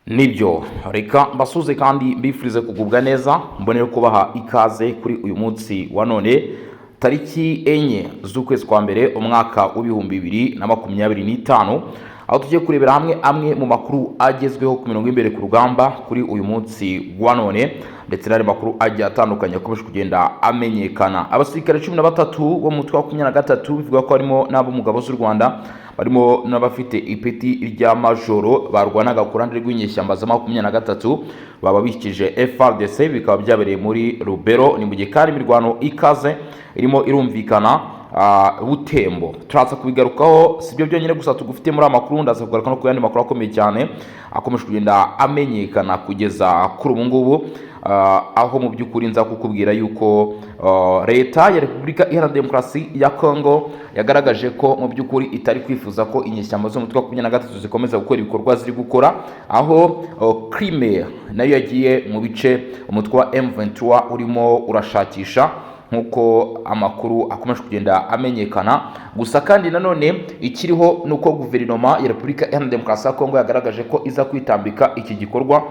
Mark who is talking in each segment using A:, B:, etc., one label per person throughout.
A: Nibyo reka mbasuze kandi mbifurize kugubwa neza mbonera kubaha ikaze kuri uyu munsi wa none tariki enye z'ukwezi kwa mbere umwaka w'ibihumbi 2025 aho tugiye kurebera hamwe amwe mu makuru agezweho ku mirongo imbere ku rugamba kuri uyu munsi wa none ndetse n'andi makuru agiye atandukanye akomeje kugenda amenyekana. Abasirikare 13 bo mu mutwe wa 23 bivuga ko harimo n'abo mu ngabo z'u Rwanda barimo n'abafite ipeti rya majoro barwanaga ku ruhande rw'inyeshyamba za 23 baba bikije FRDC, bikaba byabereye muri Rubero. Ni mu gihe kandi imirwano ikaze irimo irumvikana Butembo. Turaza kubigarukaho, sibyo byonyine gusa tugufite muri amakuru, ndaza kugaruka no ku yandi makuru akomeye cyane akomeje kugenda amenyekana kugeza kuri ubu ngubu, aho mu by'ukuri nza kukubwira yuko leta ya Repubulika Iharanira Demokarasi ya Kongo yagaragaje ko mu by'ukuri itari kwifuza ko inyeshyamba zo mu mutwe wa 23 zikomeza gukora ibikorwa ziri gukora, aho Crimea nayo yagiye mu bice umutwe wa M23 urimo urashakisha nkuko amakuru akomeje kugenda amenyekana. Gusa kandi nanone ikiriho nuko guverinoma ya Repubulika Iharanira Demokarasi ya Kongo yagaragaje ko iza kwitambika iki gikorwa,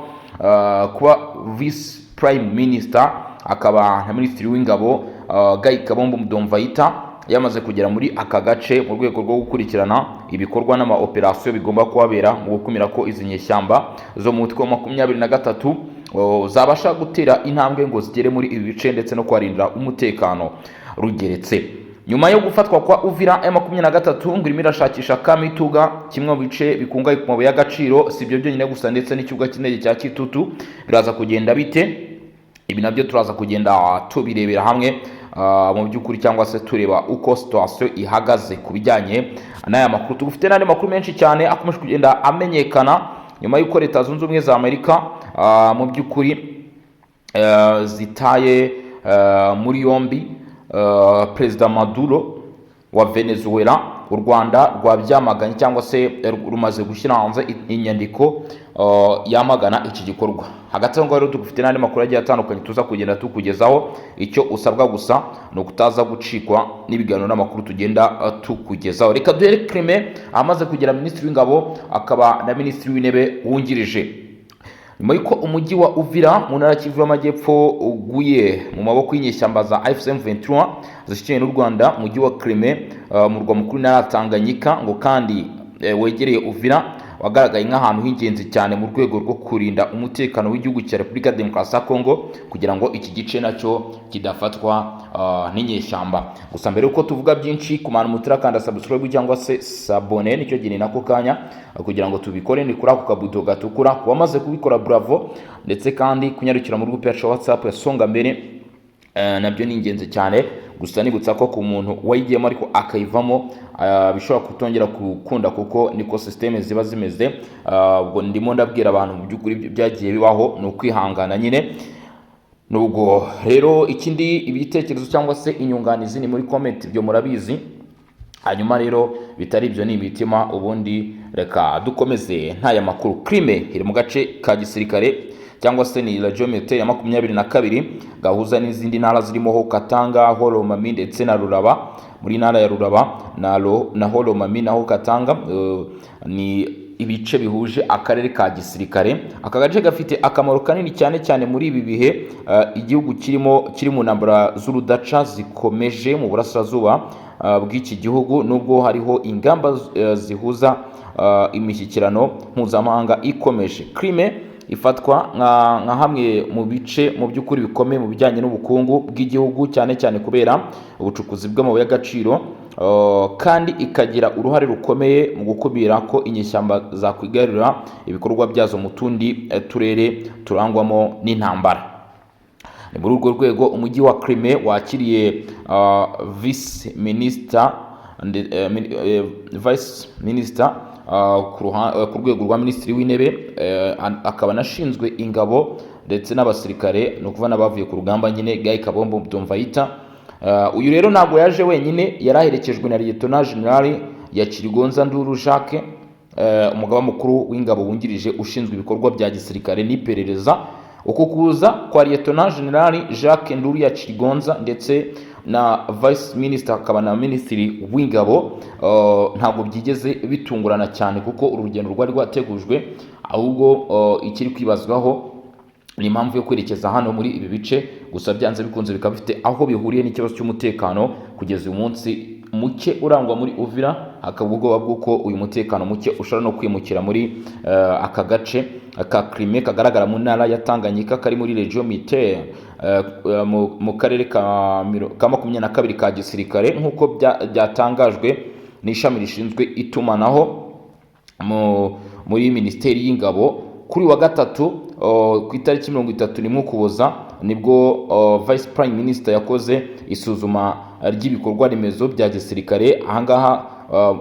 A: kuba Vice Prime Minister akaba na Minisitiri w'Ingabo Guy Kabombo Mudomvayita yamaze kugera muri aka gace mu rwego rwo gukurikirana ibikorwa n'ama operation bigomba kuhabera mu gukumira ko izi nyeshyamba zo mu mutwe wa 23 zabasha gutera intambwe ngo zigere muri ibi bice ndetse no kwarindira umutekano rugeretse. Nyuma yo gufatwa kwa Uvira M23 ngo irimo irashakisha Kamituga, kimwe mu bice bikungaye ku mabuye y'agaciro. Sibyo byonyine gusa ndetse n'ikibuga cy'indege cya Kitutu biraza kugenda bite, ibi nabyo turaza kugenda tubirebera hamwe mu by'ukuri, cyangwa se tureba uko situation ihagaze ku bijyanye n'aya makuru. Tugufite n'andi makuru menshi cyane akomeje kugenda amenyekana nyuma y'uko Leta Zunze Ubumwe za Amerika mu by'ukuri zitaye muri yombi Perezida Maduro wa Venezuela. U Rwanda rwabyamaganye cyangwa se rumaze gushyira hanze inyandiko yamagana iki gikorwa. Hagati aho rero tugufite n'andi makuru agiye atandukanye tuza kugenda tukugezaho. Icyo usabwa gusa ni ukutaza gucikwa n'ibiganiro n'amakuru tugenda tukugezaho. Reka duhere Crimea amaze kugira Minisitiri w'Ingabo akaba na Minisitiri w'Intebe wungirije. Nyuma y'uko umujyi wa Uvira mu ntara Kivu y'Amajyepfo uguye mu maboko y'inyeshyamba za AFC M23 zishikiye n'u Rwanda, umujyi wa Crimea mu rwa mukuru na Tanganyika ngo kandi wegereye Uvira wagaragaye nk'ahantu h'ingenzi cyane mu rwego rwo kurinda umutekano w'igihugu cya Repubulika ya Demokarasi ya Kongo kugira ngo iki gice nacyo kidafatwa n'inyeshyamba. Gusa mbere uko tuvuga byinshi ku muntu mutirakanda subscribe cyangwa se sabone, nicyo gihe nako kanya kugira ngo tubikore ni kuri ako kabuto gatukura. Kuba maze kubikora bravo, ndetse kandi kunyarukira mu rugo yacu WhatsApp ya Songa Mbere nabyo ni ingenzi cyane. Gusa nibutsa ko ku muntu wayigiyemo ariko akayivamo bishobora kutongera gukunda kuko niko systeme ziba zimeze. Ubwo ndimo ndabwira abantu mu by'ukuri byagiye bibaho, no kwihangana nyine. Nubwo rero ikindi ibitekerezo cyangwa se inyunganizi ni muri comment, byo murabizi. Hanyuma rero bitari ibyo ni imitima, ubundi reka dukomeze ntaya makuru. Crimea iri mu gace ka gisirikare cyangwa se ni region militaire ya 22 gahuza n'izindi ntara zirimo ho Katanga, Holomami ndetse na Ruraba. Muri ntara ya Ruraba na Holomami naho Katanga ni ibice bihuje akarere ka gisirikare. Aka gace gafite akamaro kanini cyane muri ibi bihe igihugu kiri mu ntambara z'urudaca zikomeje mu burasirazuba bw'iki gihugu, nubwo hariho ingamba zihuza imishyikirano mpuzamahanga ikomeje. Crimea ifatwa nka hamwe mu bice mu by'ukuri bikomeye mu bijyanye n'ubukungu bw'igihugu, cyane kubera ubucukuzi bw'amabuye y'agaciro, kandi ikagira uruhare rukomeye mu gukubira ko inyeshyamba zakwigarurira ibikorwa byazo mu tundi turere turangwamo n'intambara. Ni muri urwo rwego umujyi wa Crimea wakiriye Vice Minister ku rwego rwa Minisitiri w'Intebe, akaba anashinzwe ingabo ndetse n'abasirikare, no kuva n'abavuye ku rugamba nyine Guy Kabombo Mudomvayita. Uyu rero ntabwo yaje wenyine, yaraherekejwe na Lieutenant General ya Chirigonza Nduru Jacques, umugaba mukuru w'ingabo wungirije ushinzwe ibikorwa bya gisirikare n'iperereza. Uko kuza kwa Lieutenant General Jacques Nduru ya Chirigonza ndetse na Vice Minister akaba na Minisitiri w'Ingabo ntabwo byigeze bitungurana cyane kuko urugendo rwari rwategujwe ahubwo ikiri kwibazwaho ni impamvu yo kwerekeza hano muri ibi bice. Gusa byanze bikunze bikaba bifite aho bihuriye n'ikibazo cy'umutekano kugeza uyu munsi muke urangwa muri Uvira. Hakaba ubwoba bw'uko uyu mutekano muke ushobora no kwimukira muri aka gace ka Crimea kagaragara mu ntara ya Tanganyika kari muri region militaire mu karere ka 22 ka gisirikare nk'uko byatangajwe n'ishami rishinzwe itumanaho muri Minisiteri y'Ingabo kuri wa gatatu ku itariki 31 Ukuboza nibwo Vice Prime Minister yakoze isuzuma ry'ibikorwa remezo bya gisirikare ahangaha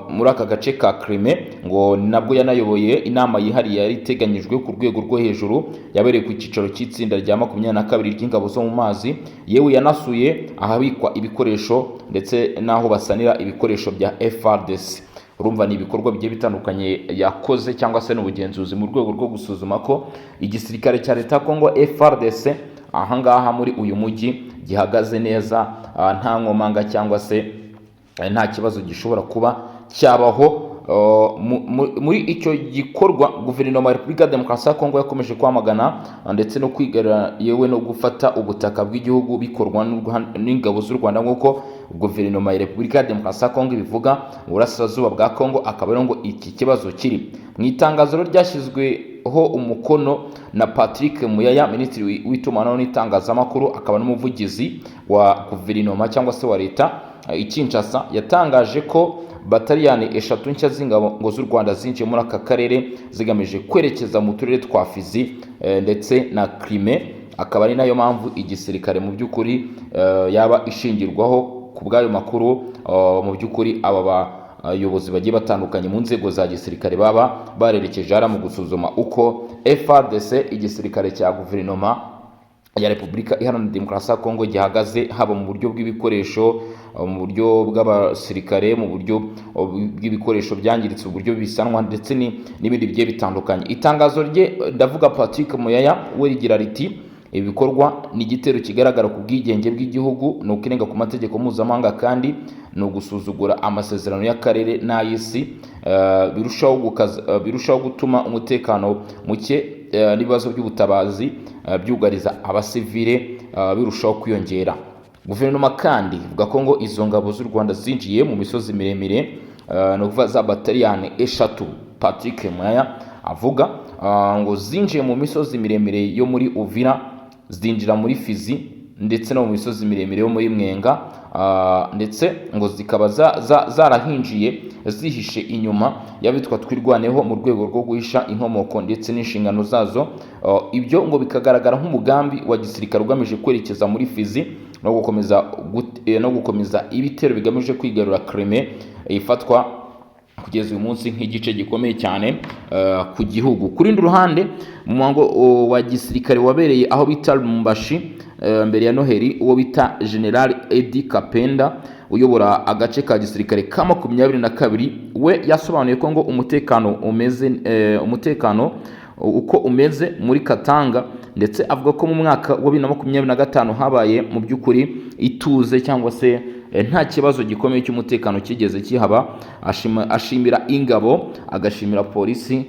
A: muri aka gace ka Crimea, ngo nabwo yanayoboye inama yihariye yari iteganyijwe ku rwego rwo hejuru yabereye ku cyicaro cy'itsinda rya 22 ry'ingabo zo mu mazi. Yewe yanasuye ahabikwa ibikoresho ndetse n'aho basanira ibikoresho bya FARDC. Urumva ni ibikorwa bigiye bitandukanye yakoze cyangwa se n'ubugenzuzi mu rwego rwo gusuzuma ko igisirikare cya leta Kongo FARDC ahangaha muri uyu mujyi gihagaze neza, nta nkomanga cyangwa se nta kibazo gishobora kuba cyabaho. Muri icyo gikorwa guverinoma ya Repubulika ya Demokarasi ya Kongo yakomeje kwamagana ndetse no kwigarura yewe no gufata ubutaka bw'igihugu bikorwa n'ingabo z'u Rwanda nk'uko guverinoma ya Repubulika ya Demokarasi ya Kongo ibivuga mu burasirazuba bwa Kongo. Akaba ari ngo iki kibazo kiri mu itangazo ryashyizweho umukono na Patrick Muyaya, minisitiri w'itumanaho n'itangazamakuru akaba n'umuvugizi wa guverinoma cyangwa se wa leta Kinshasa. Yatangaje ko bataliyani 3 nshya z'ingabo z'u Rwanda zinjiye muri aka karere zigamije kwerekeza mu turere twa Fizi ndetse na Crimea. Akaba ari nayo mpamvu igisirikare mu by'ukuri yaba ishingirwaho ku bw'ayo makuru. Mu by'ukuri aba bayobozi bagiye batandukanye mu nzego za gisirikare baba barerekeje mu gusuzuma uko FARDC igisirikare cya guverinoma ya Repubulika Iharanira Demokarasi ya Kongo gihagaze, haba mu buryo bw'ibikoresho, mu buryo bw'abasirikare, mu buryo bw'ibikoresho byangiritse, uburyo bisanwa ndetse n'ibindi bigiye bitandukanye. Itangazo rye ndavuga Patrick Muyaya we rigira riti ibikorwa ni igitero kigaragara ku bwigenge bw'igihugu, no kurenga ku mategeko mpuzamahanga kandi no gusuzugura amasezerano y'akarere n'ay'isi, birushaho gutuma umutekano muke n'ibibazo by'ubutabazi byugariza abasivile birushaho kwiyongera. Guverinoma kandi ivuga ko ngo izo ngabo z'u Rwanda zinjiye mu misozi miremire no kuva za bataliyani 3. Patrick Muyaya avuga ngo zinjiye mu misozi miremire yo muri Uvira, zinjira muri Fizi ndetse no mu misozi miremire yo muri Mwenga, ndetse ngo zikaba zarahinjiye zihishe inyuma y'abitwa twirwaneho mu rwego rwo guhisha inkomoko ndetse n'inshingano zazo. Ibyo ngo bikagaragara nk'umugambi wa gisirikare ugamije kwerekeza muri Fizi no gukomeza ibitero bigamije kwigarura Crimea ifatwa kugeza uyu munsi nk'igice gikomeye cyane ku gihugu. Ku rundi ruhande mu muhango wa gisirikare wabereye aho bita Lumbashi mbere ya Noheli, uwo bita General Edi Kapenda uyobora agace ka gisirikare ka 22 we yasobanuye ko ngo umutekano uko umeze muri Katanga, ndetse avuga ko mu mwaka wa 2025 habaye mu by'ukuri ituze cyangwa se nta kibazo gikomeye cy'umutekano kigeze kihaba. Ashimira ingabo, agashimira polisi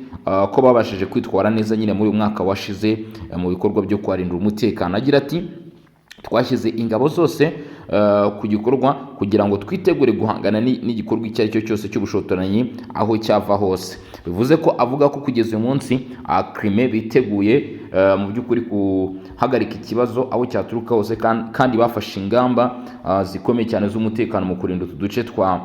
A: ko babashije kwitwara neza nyine muri uyu mwaka washize mu bikorwa byo kwarindira umutekano. Agira ati twashyize ingabo zose ku gikorwa kugira ngo twitegure guhangana n'igikorwa icyo ari cyo cyose cy'ubushotoranyi aho cyava hose. Bivuze ko avuga ko kugeza uyu munsi Crimea biteguye mu by'ukuri kuhagarika ikibazo aho cyaturuka hose, kandi bafashe ingamba zikomeye cyane z'umutekano mu kurinda utu duce twa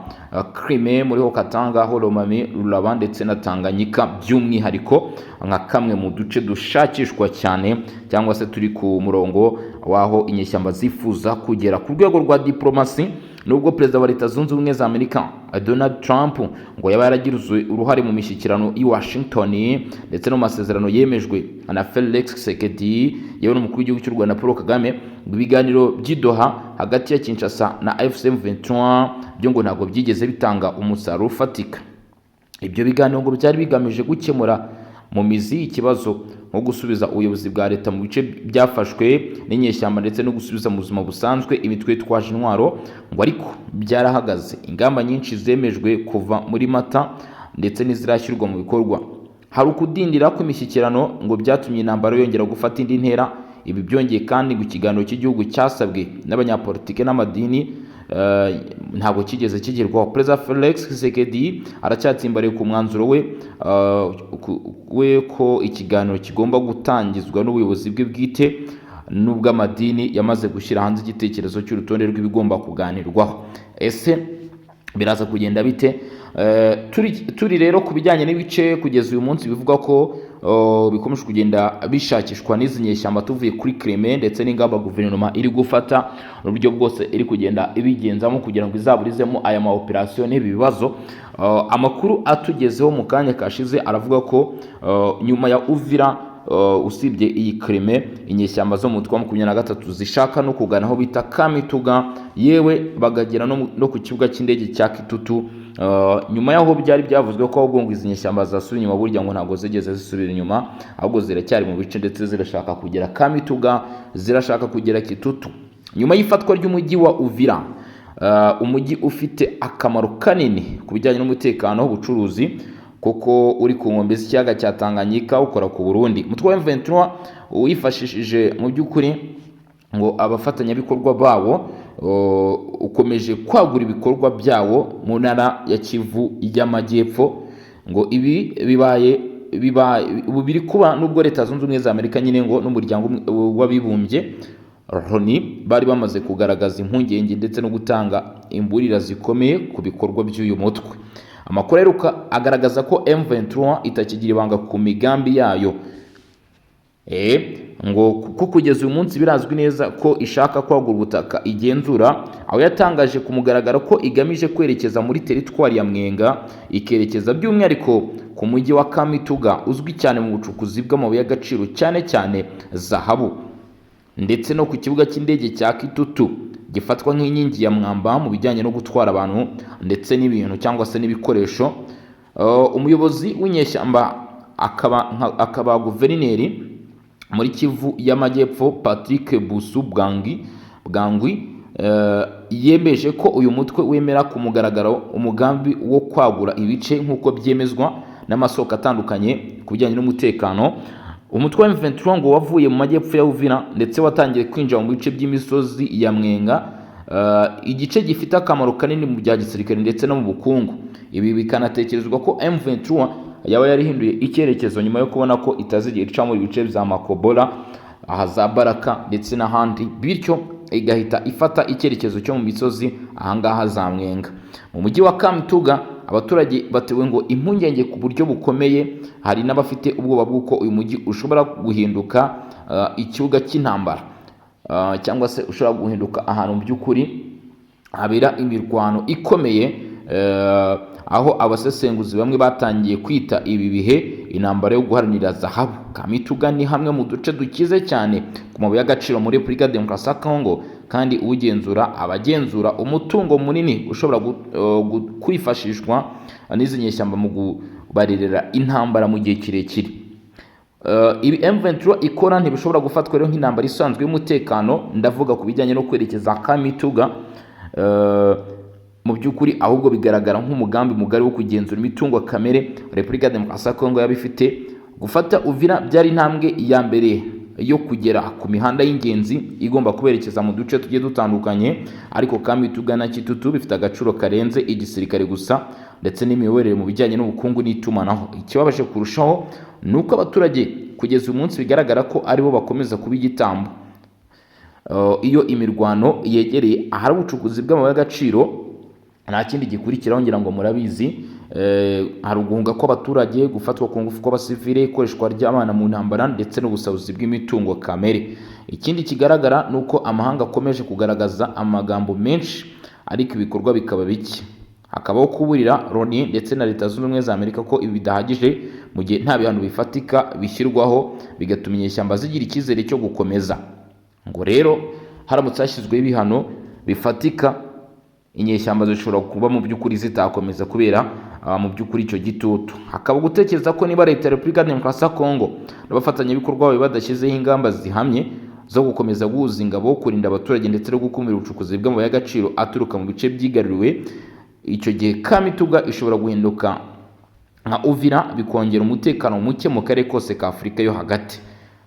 A: Crimea muri Katanga, Lomami, Rulaba ndetse na Tanganyika, by'umwihariko nka kamwe mu duce dushakishwa cyane cyangwa se turi ku murongo waho inyeshyamba zifuza kugera. Ku rwego rwa diplomasi, nubwo perezida wa Leta Zunze Ubumwe za Amerika Donald Trump ngo yaba yaragize uruhare mu mishyikirano i Washington ndetse no mu masezerano yemejwe na Felix Tshisekedi yewe n'umukuru w'igihugu cy'u Rwanda Paul Kagame, ibiganiro by'Idoha hagati ya Kinshasa na AFC M23 byo ngo ntabwo byigeze bitanga umusaruro ufatika. Ibyo biganiro ngo byari bigamije gukemura mu mizi ikibazo nko gusubiza ubuyobozi bwa leta mu bice byafashwe n'inyeshyamba ndetse no gusubiza mu buzima busanzwe imitwe yitwaje intwaro, ngo ariko byarahagaze. Ingamba nyinshi zemejwe kuva muri Mata ndetse n'izirashyirwa mu bikorwa. hari ukudindira kw'imishyikirano ngo byatumye intambara yongera gufata indi ntera. Ibi byongeye kandi ngo ikiganiro cy'igihugu cyasabwe n'abanyapolitike n'amadini ntabwo kigeze kigerwaho. Perezida Felix Tshisekedi aracyatsimbariye ku mwanzuro we ko ikiganiro kigomba gutangizwa n'ubuyobozi bwe bwite, nubwo amadini yamaze gushyira hanze igitekerezo cy'urutonde rw'ibigomba kuganirwaho. Ese biraza kugenda bite? Turi rero ku bijyanye n'ibice kugeza uyu munsi bivuga ko bikomeje kugenda bishakishwa n'izi nyeshyamba, tuvuye kuri Crimea ndetse n'ingamba guverinoma iri gufata uburyo bwose iri kugenda ibigenzamo kugira ngo izaburizemo aya ma operation n'ibi bibazo. Amakuru atugezeho mu kanya kashize aravuga ko nyuma ya Uvira, usibye iyi Crimea, inyeshyamba zo mu mutwe wa 23 zishaka no kugana aho bita Kamituga, yewe bagagera no ku kibuga cy'indege cya Kitutu. Nyuma yaho byari byavuzwe ko ahubwo ngo izi nyeshyamba zasubira inyuma, burya ngo ntabwo zigeze zisubira inyuma, ahubwo ziracyari mu bice ndetse zirashaka kugera Kamituga, zirashaka kugera Kitutu. Nyuma y'ifatwa ry'umujyi wa Uvira, umujyi ufite akamaro kanini ku bijyanye n'umutekano w'ubucuruzi kuko uri ku nkombe z'ikiyaga cya Tanganyika ukora ku Burundi. Umutwe wa M23 wifashishije mu by'ukuri ngo abafatanyabikorwa bawo ukomeje kwagura ibikorwa byawo mu ntara ya Kivu y'Amajyepfo. Ngo ibi biri kuba nubwo Leta Zunze Ubumwe za Amerika nyine ngo n'umuryango w'abibumbye Loni bari bamaze kugaragaza impungenge ndetse no gutanga imburira zikomeye ku bikorwa by'uyu mutwe. Amakuru aheruka agaragaza ko M23 itakigira ibanga ku migambi yayo. Ngo kuko kugeza uyu munsi birazwi neza ko ishaka kwagura ubutaka igenzura, aho yatangaje ku mugaragaro ko igamije kwerekeza muri teritwari ya Mwenga, ikerekeza by'umwihariko ku mujyi wa Kamituga uzwi cyane mu bucukuzi bw'amabuye y'agaciro cyane cyane zahabu, ndetse no ku kibuga cy'indege cya Kitutu gifatwa nk'inkingi ya mwamba mu bijyanye no gutwara abantu ndetse n'ibintu cyangwa se n'ibikoresho. Umuyobozi w'inyeshyamba akaba guverineri muri Kivu y'Amajyepfo Patrick Busu Bwangwi yemeje ko uyu mutwe wemera ku mugaragaro umugambi wo kwagura ibice nk'uko byemezwa n'amasoko atandukanye ku bijyanye n'umutekano. Umutwe wa M23 ngo wavuye mu majyepfo ya Uvira ndetse watangiye kwinjira mu bice by'imisozi ya Mwenga, igice gifite akamaro kanini mu bya gisirikare ndetse no mu bukungu. Ibi bikanatekerezwa ko M23 yaba yarihinduye icyerekezo nyuma yo kubona ko itazigera ica muri bice bya Makobola, za Baraka ndetse n'ahandi, bityo igahita ifata icyerekezo cyo mu misozi ahangaha za Mwenga. Mu mujyi wa Kamituga abaturage batewe ngo impungenge ku buryo bukomeye, hari n'abafite ubwoba bw'uko uyu mujyi ushobora guhinduka ikibuga cy'intambara, cyangwa se ushobora guhinduka ahantu mu by'ukuri habera imirwano ikomeye, aho abasesenguzi bamwe batangiye kwita ibi bihe intambara yo guharanira zahabu. Kamituga ni hamwe mu duce dukize cyane ku mabuye y'agaciro muri Repubulika ya Demokarasi ya Kongo, kandi abagenzura umutungo munini ushobora kwifashishwa n'izi nyeshyamba mu kubarerera intambara mu gihe kirekire. Ibi M23 ikora ntibishobora gufatwa rero nk'intambara isanzwe y'umutekano, ndavuga ku bijyanye no kwerekeza Kamituga. Mu by'ukuri ahubwo bigaragara nk'umugambi mugari wo kugenzura imitungo kamere Repubulika ya Demokarasi ya Kongo yabifite. Gufata Uvira byari intambwe ya mbere yo kugera ku mihanda y'ingenzi igomba kuberekeza mu duce tugiye dutandukanye, ariko Kamituga na Kitutu bifite agaciro karenze igisirikare gusa ndetse n'imiyoborere mu bijyanye n'ubukungu n'itumanaho. Ikibabaje kurushaho nuko abaturage kugeza uyu munsi bigaragara ko aribo bakomeza kuba igitambo. Iyo imirwano yegereye ahari ubucukuzi bw'amabuye y'agaciro, nta kindi gikurikiraho ngira ngo murabizi, hari uguhunga kw'abaturage, gufatwa ku ngufu kw'abasivile, ikoreshwa ry'abana mu ntambara ndetse n'ubusabuzi bw'imitungo kamere. Ikindi kigaragara nuko amahanga akomeje kugaragaza amagambo menshi ariko ibikorwa bikaba bike. Hakabaho kuburira Loni ndetse na Leta Zunze Ubumwe za Amerika ko ibi bidahagije mu gihe nta bihano bifatika bishyirwaho, bigatuma inyeshyamba zigira icyizere cyo gukomeza. Ngo rero haramutse hashyizweho ibihano bifatika, inyeshyamba zishobora kuba mu by'ukuri zitakomeza kubera mu by'ukuri icyo gitutu. Hakaba gutekereza ko niba Leta ya Repubulika ya Demokarasi ya Kongo n'abafatanyabikorwa bayo badashyizeho ingamba zihamye zo gukomeza guhuza ingabo, kurinda abaturage ndetse no gukumira ubucukuzi bw'amabuye y'agaciro aturuka mu bice byigaruriwe, icyo gihe Kamituga ishobora guhinduka nka Uvira bikongera umutekano muke mu karere kose ka Afurika yo hagati.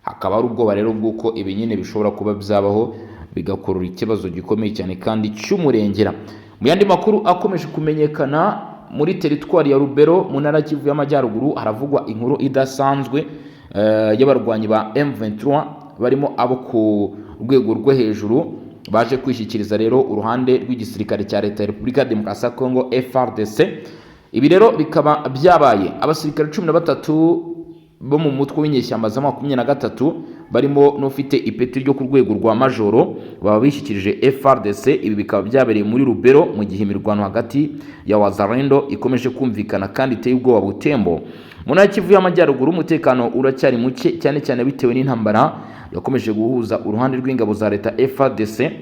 A: Hakaba ari ubwoba rero bw'uko ibi nyine bishobora kuba byabaho bigakurura ikibazo gikomeye cyane kandi cy'umurengera. Mu yandi makuru akomeje kumenyekana muri teritwari ya Rubero mu ntara Kivu y'Amajyaruguru haravugwa inkuru idasanzwe y'abarwanyi ba M23 barimo abo ku rwego rwo hejuru baje kwishyikiriza rero uruhande rw'igisirikare cya leta ya Repubulika Demokarasi ya Kongo FARDC. Ibi rero bikaba byabaye abasirikare 13 bo mu mutwe w'inyeshyamba za 23 barimo n'ufite ipeti ryo ku rwego rwa majoro baba bishyikirije FARDC. Ibi bikaba byabereye muri Rubero mu gihe imirwano hagati ya Wazalendo ikomeje kumvikana kandi iteye ubwoba Butembo. Mu ntara Kivu y'Amajyaruguru umutekano uracyari muke cyane cyane bitewe n'intambara yakomeje guhuza uruhande rw'ingabo za leta FARDC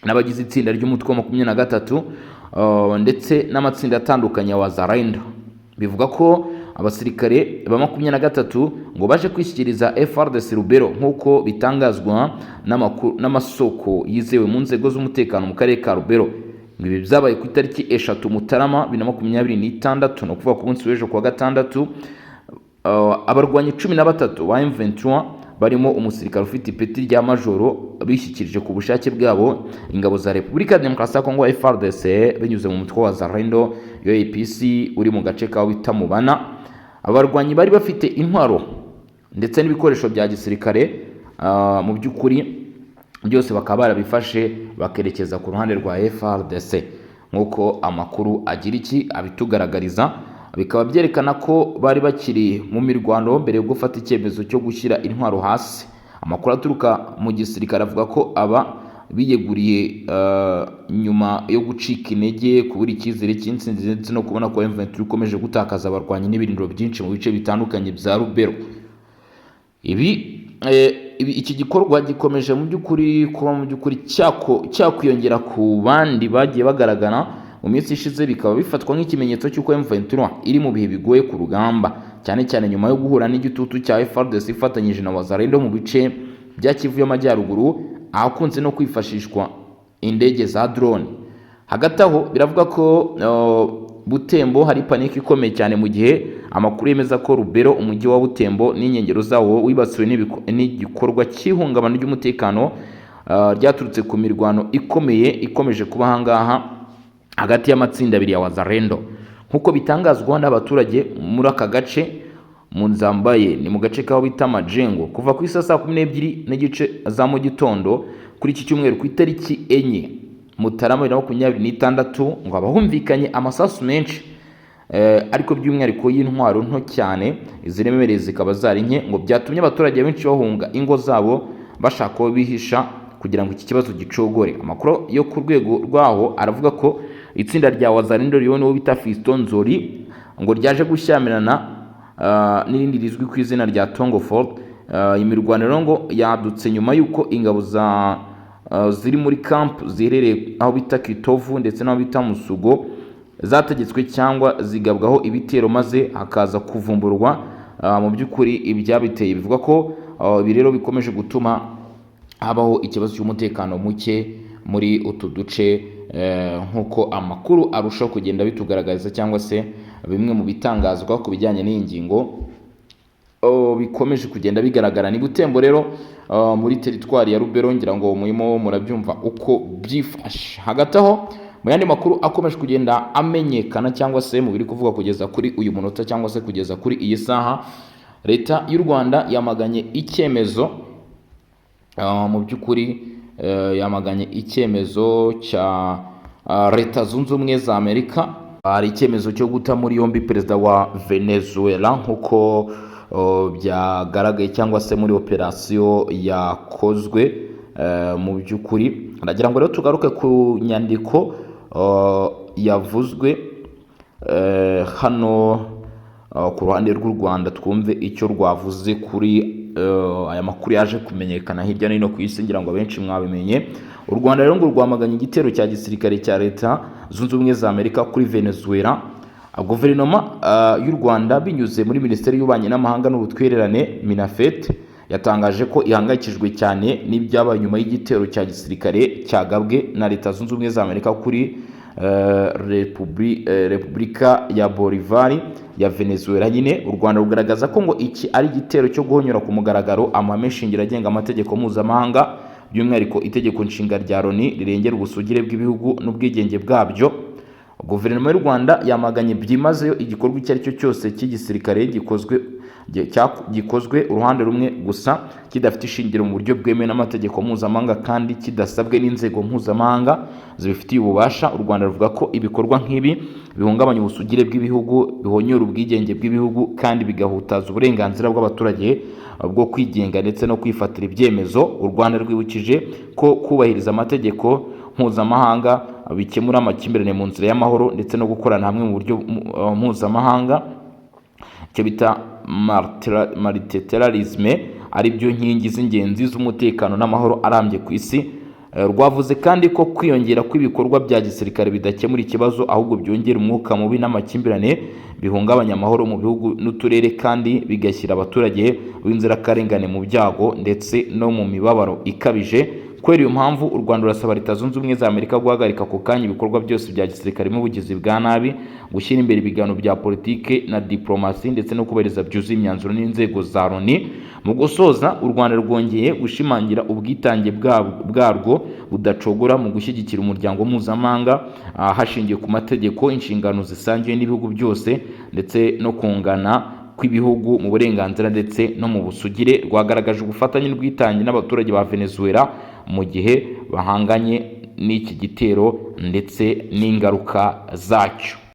A: n'abagize itsinda ry'umutwe wa 23 ndetse n'amatsinda atandukanye ya Wazalendo. Bivuga ko abasirikare ba 23 ngo baje kwishyikiriza FARDC Rubero nk'uko bitangazwa n'amasoko yizewe mu nzego z'umutekano mu karere ka Rubero. Ibi byabaye ku itariki 3 Mutarama 2026 no kuva ku munsi w'ejo kwa gatandatu. Abarwanyi 13 ba M23 barimo umusirikare ufite ipeti rya majoro bishyikirije ku bushake bwabo ingabo za Repubulika Demokarasi ya Kongo FARDC binyuze mu mutwe wa Zarendo UAPC uri mu gace kawo bita Mubana. Abarwanyi bari bafite intwaro ndetse n'ibikoresho bya gisirikare mu by'ukuri byose bakaba barabifashe bakerekeza ku ruhande rwa FARDC nk'uko amakuru agira iki abitugaragariza. Bikaba byerekana ko bari bakiri mu mirwano mbere yo gufata icyemezo cyo gushyira intwaro hasi. Amakuru aturuka mu gisirikare avuga ko aba biyeguriye nyuma yo gucika intege, kubura icyizere cy'intsinzi ndetse no kubona ko M23 ikomeje gutakaza abarwanyi n'ibirindiro byinshi mu bice bitandukanye bya Rubero. Iki gikorwa gikomeje mu by'ukuri kuba mu by'ukuri cyakwiyongera ku bandi bagiye bagaragara mu minsi ishize, bikaba bifatwa nk'ikimenyetso cy'uko M23 iri mu bihe bigoye ku rugamba, cyane cyane nyuma yo guhura n'igitutu cya FARDC ifatanyije na Wazalendo mu bice bya Kivu y'Amajyaruguru ahakunze no kwifashishwa indege za drone. Hagati aho biravuga ko Butembo hari paniki ikomeye cyane mu gihe amakuru yemeza ko Rubero umujyi wa Butembo n'inkengero zawo wibasiwe n'igikorwa cy'ihungabana ry'umutekano ryaturutse ku mirwano ikomeye ikomeje kuba hangaha hagati y'amatsinda abiri ya Wazalendo. Nkuko bitangazwa n'abaturage muri aka gace mu Nzambaye ni mu gace kaho bita Majengo kuva ku saa 12 n'igice za mu gitondo kuri iki cyumweru ku itariki 4 Mutarama 2026 ngo abahumvikanye amasasu menshi ariko by'umwihariko y'intwaro nto cyane iziremereye zikaba zari nke, ngo byatumye abaturage benshi bahunga ingo zabo bashaka ko bihisha kugira ngo iki kibazo gicogore. Amakuru yo ku rwego rwaho aravuga ko itsinda rya Wazalendo riyo n'uwo bita Fiston Nzori ngo ryaje gushyamirana n'irindi rizwi ku izina rya Tongo Fort. Imirwaniro ngo yadutse nyuma yuko ingabo za ziri muri camp ziherereye aho bita Kitovu ndetse n'aho bita Musugo zategetswe cyangwa zigabwaho ibitero maze hakaza kuvumburwa mu by'ukuri ibyabiteye. Bivuga ko ibi rero bikomeje gutuma habaho ikibazo cy'umutekano muke muri utu duce nk'uko amakuru arushaho kugenda bitugaragariza cyangwa se bimwe mu bitangazwa ku bijyanye n'iyi ngingo bikomeje kugenda bigaragara. Ni Butembo rero muri teritwari ya Rubero, ngira ngo murimo murabyumva uko byifashe. Hagati aho mu yandi makuru akomeje kugenda amenyekana cyangwa se mu biri kuvuga kugeza kuri uyu munota cyangwa se kugeza kuri iyi saha, leta y'u Rwanda yamaganye icyemezo mu by'ukuri yamaganye icyemezo cya Leta Zunze Ubumwe za Amerika. Hari icyemezo cyo guta muri yombi perezida wa Venezuela nk'uko byagaragaye cyangwa se muri operasiyo yakozwe mu by'ukuri. Ndagira ngo rero tugaruke ku nyandiko yavuzwe hano ku ruhande rw'u Rwanda, twumve icyo rwavuze kuri aya makuru yaje kumenyekana hirya no hino ku isi. Ngira ngo abenshi mwabimenye. U Rwanda rero ngo rwamaganye igitero cya gisirikare cya Leta Zunze Ubumwe za Amerika kuri Venezuela. Guverinoma y'u Rwanda binyuze muri Minisiteri y'Ububanyi n'Amahanga n'Ubutwererane MINAFET yatangaje ko ihangayikishijwe cyane n'ibyabaye nyuma y'igitero cya gisirikare cyagabwe na Leta Zunze Ubumwe za Amerika kuri Repubulika ya Bolivar ya Venezuela. Nyine u Rwanda rugaragaza ko ngo iki ari igitero cyo guhonyora ku mugaragaro amahame shingiro agenga amategeko mpuzamahanga, by'umwihariko itegeko nshinga rya Loni rirengera ubusugire bw'ibihugu n'ubwigenge bwabyo. Guverinoma y'u Rwanda yamaganye byimazeyo igikorwa icyo ari cyo cyose cy'igisirikare gikozwe uruhande rumwe gusa, kidafite ishingiro mu buryo bwemewe n'amategeko mpuzamahanga kandi kidasabwe n'inzego mpuzamahanga zibifitiye ububasha. U Rwanda ruvuga ko ibikorwa nk'ibi bihungabanya ubusugire bw'ibihugu, bihonyora ubwigenge bw'ibihugu kandi bigahutaza uburenganzira bw'abaturage bwo kwigenga ndetse no kwifatira ibyemezo. U Rwanda rwibukije ko kubahiriza amategeko mpuzamahanga bikemura amakimbirane mu nzira y'amahoro ndetse no gukorana hamwe mu buryo mpuzamahanga, icyo bita multilateralisme, ari byo nkingi z'ingenzi z'umutekano n'amahoro arambye ku isi. Rwavuze kandi ko kwiyongera kw'ibikorwa bya gisirikare bidakemura ikibazo, ahubwo byongera umwuka mubi n'amakimbirane, bihungabanya amahoro mu bihugu n'uturere kandi bigashyira abaturage b'inzirakarengane mu byago ndetse no mu mibabaro ikabije. Kubera iyo mpamvu u Rwanda rurasaba Leta Zunze Ubumwe za Amerika guhagarika ako kanya ibikorwa byose bya gisirikare mu bugizi bwa nabi, gushyira imbere ibiganiro bya politike na diplomasi ndetse no kubahiriza byuzuye imyanzuro n'inzego za Loni. Mu gusoza, u Rwanda rwongeye gushimangira ubwitange bwarwo budacogora mu gushyigikira umuryango mpuzamahanga hashingiwe ku mategeko, inshingano zisangiwe n'ibihugu byose ndetse no kungana kw'ibihugu mu burenganzira ndetse no mu busugire. Rwagaragaje ubufatanye n'ubwitange n'abaturage ba Venezuela mu gihe bahanganye n'iki gitero ndetse n'ingaruka zacyo.